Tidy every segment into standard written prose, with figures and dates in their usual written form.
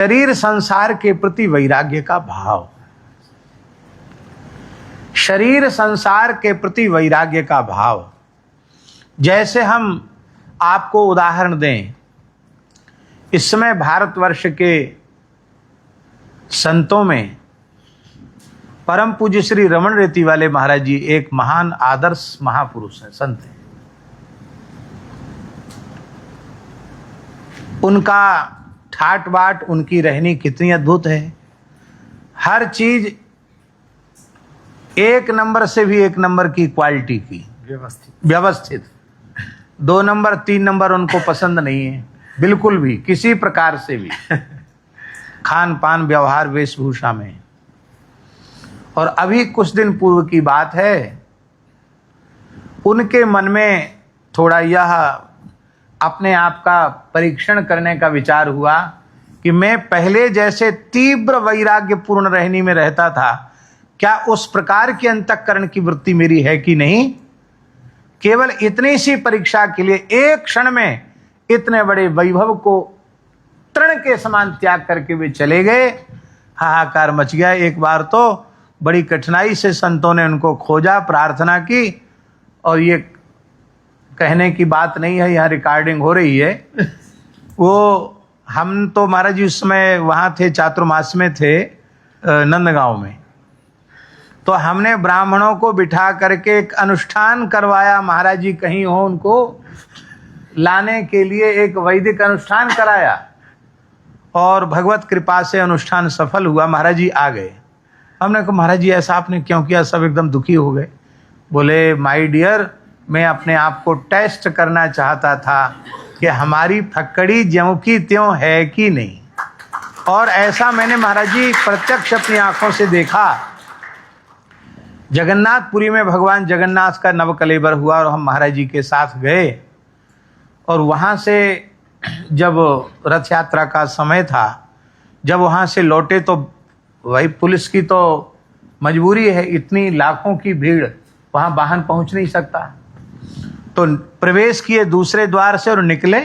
शरीर संसार के प्रति वैराग्य का भाव। शरीर संसार के प्रति वैराग्य का भाव। जैसे हम आपको उदाहरण दें, इस समय भारतवर्ष के संतों में परम पूज्य श्री रमन रेती वाले महाराज जी एक महान आदर्श महापुरुष हैं, संत हैं। उनका ठाट बाट, उनकी रहनी कितनी अद्भुत है। हर चीज एक नंबर से भी एक नंबर की क्वालिटी की, व्यवस्थित। 2 नंबर 3 नंबर उनको पसंद नहीं है बिल्कुल भी, किसी प्रकार से भी, खान पान व्यवहार वेशभूषा में। और अभी कुछ दिन पूर्व की बात है, उनके मन में थोड़ा यह अपने आप का परीक्षण करने का विचार हुआ कि मैं पहले जैसे तीव्र वैराग्य पूर्ण रहनी में रहता था, क्या उस प्रकार की अंतःकरण की वृत्ति मेरी है कि नहीं। केवल इतनी सी परीक्षा के लिए एक क्षण में इतने बड़े वैभव को तृण के समान त्याग करके वे चले गए। हाहाकार मच गया। एक बार तो बड़ी कठिनाई से संतों ने उनको खोजा, प्रार्थना की, और ये कहने की बात नहीं है, यहाँ रिकॉर्डिंग हो रही है। वो हम तो महाराज जी उस समय वहाँ थे, चातुर्मास में थे नंदगांव में। तो हमने ब्राह्मणों को बिठा करके एक अनुष्ठान करवाया। महाराज जी कहीं हो, उनको लाने के लिए एक वैदिक अनुष्ठान कराया और भगवत कृपा से अनुष्ठान सफल हुआ। महाराज जी आ गए। हमने कहा महाराज जी ऐसा आपने क्यों किया? सब एकदम दुखी हो गए। बोले माय डियर, मैं अपने आप को टेस्ट करना चाहता था कि हमारी फक्कड़ी ज्यों की त्यों है कि नहीं। और ऐसा मैंने महाराज जी प्रत्यक्ष अपनी आंखों से देखा। जगन्नाथपुरी में भगवान जगन्नाथ का नवकलेबर हुआ और हम महाराज जी के साथ गए। और वहाँ से जब रथ यात्रा का समय था, जब वहाँ से लौटे तो वही पुलिस की तो मजबूरी है, इतनी लाखों की भीड़, वहाँ वाहन पहुँच नहीं सकता। तो प्रवेश किए दूसरे द्वार से और निकले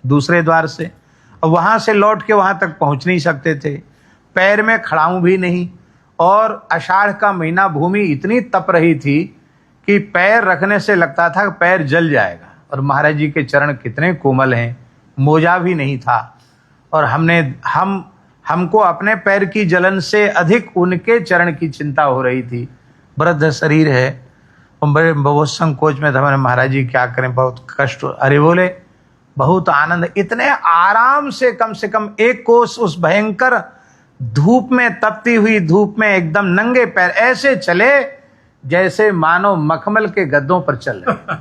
दूसरे द्वार से, और वहाँ से लौट के वहाँ तक पहुँच नहीं सकते थे। पैर में खड़ाऊँ भी नहीं, और आषाढ़ का महीना, भूमि इतनी तप रही थी कि पैर रखने से लगता था कि पैर जल जाएगा। और महाराज जी के चरण कितने कोमल हैं, मोजा भी नहीं था। और हमको अपने पैर की जलन से अधिक उनके चरण की चिंता हो रही थी। वृद्ध शरीर है, बड़े बहुत संकोच में था। मैंने महाराज जी क्या करें, बहुत कष्ट। अरे बोले बहुत आनंद, इतने आराम से कम 1 कोस उस भयंकर धूप में, तपती हुई धूप में एकदम नंगे पैर ऐसे चले जैसे मानो मखमल के गद्दों पर चल रहे।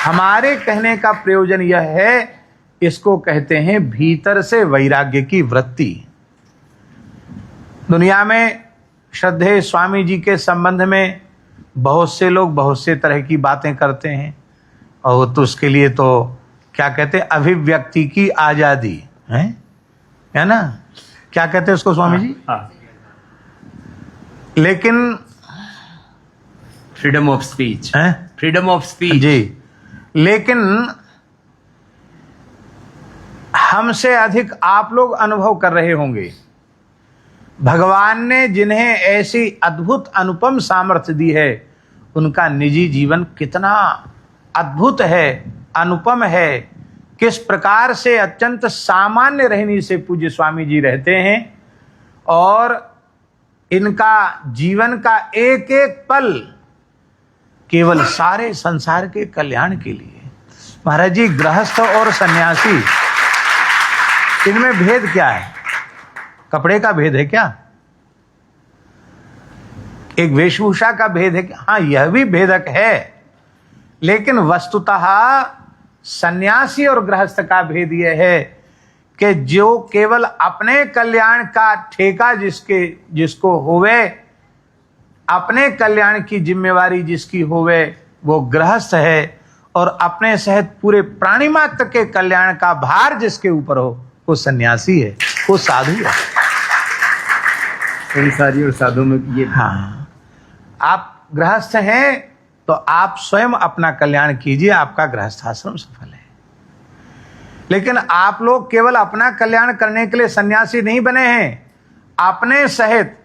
हमारे कहने का प्रयोजन यह है, इसको कहते हैं भीतर से वैराग्य की वृत्ति। दुनिया में श्रद्धेय स्वामी जी के संबंध में बहुत से लोग बहुत से तरह की बातें करते हैं, और तो उसके लिए तो क्या कहते हैं, अभिव्यक्ति की आजादी है ना, क्या कहते हैं उसको स्वामी जी? लेकिन फ्रीडम ऑफ स्पीच है, फ्रीडम ऑफ स्पीच जी। लेकिन हमसे अधिक आप लोग अनुभव कर रहे होंगे, भगवान ने जिन्हें ऐसी अद्भुत अनुपम सामर्थ्य दी है, उनका निजी जीवन कितना अद्भुत है, अनुपम है। किस प्रकार से अत्यंत सामान्य रहनी से पूज्य स्वामी जी रहते हैं, और इनका जीवन का एक एक पल केवल सारे संसार के कल्याण के लिए। महाराज जी गृहस्थ और सन्यासी, इनमें भेद क्या है? कपड़े का भेद है क्या? एक वेशभूषा का भेद है क्या? हाँ, यह भी भेदक है, लेकिन वस्तुतः सन्यासी और गृहस्थ का भेद यह है कि जो केवल अपने कल्याण का ठेका जिसको होवे, अपने कल्याण की जिम्मेवारी जिसकी होवे, वो गृहस्थ है। और अपने सहित पूरे प्राणी मात्र के कल्याण का भार जिसके ऊपर हो, वो सन्यासी है, वो साधु है। संसारी और साधु में ये, हाँ, आप गृहस्थ हैं तो आप स्वयं अपना कल्याण कीजिए, आपका गृहस्थाश्रम सफल है। लेकिन आप लोग केवल अपना कल्याण करने के लिए सन्यासी नहीं बने हैं, अपने सहित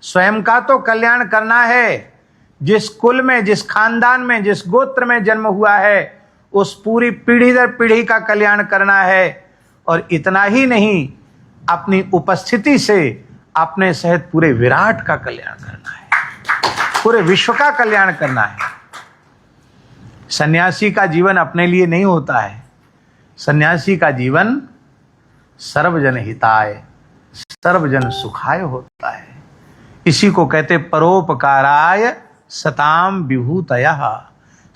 स्वयं का तो कल्याण करना है। जिस कुल में, जिस खानदान में, जिस गोत्र में जन्म हुआ है, उस पूरी पीढ़ी दर पीढ़ी का कल्याण करना है। और इतना ही नहीं, अपनी उपस्थिति से अपने सहित पूरे विराट का कल्याण करना है, पूरे विश्व का कल्याण करना है। सन्यासी का जीवन अपने लिए नहीं होता है, सन्यासी का जीवन सर्वजन हिताय सर्वजन सुखाय होता है। इसी को कहते परोपकाराय सताम विभूतयः।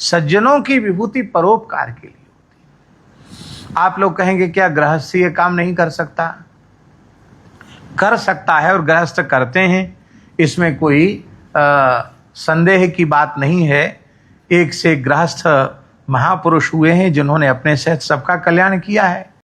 सज्जनों की विभूति परोपकार के लिए होती है। आप लोग कहेंगे क्या गृहस्थी ये काम नहीं कर सकता? कर सकता है, और गृहस्थ करते हैं, इसमें कोई संदेह की बात नहीं है। एक से गृहस्थ महापुरुष हुए हैं जिन्होंने अपने सहित सबका कल्याण किया है।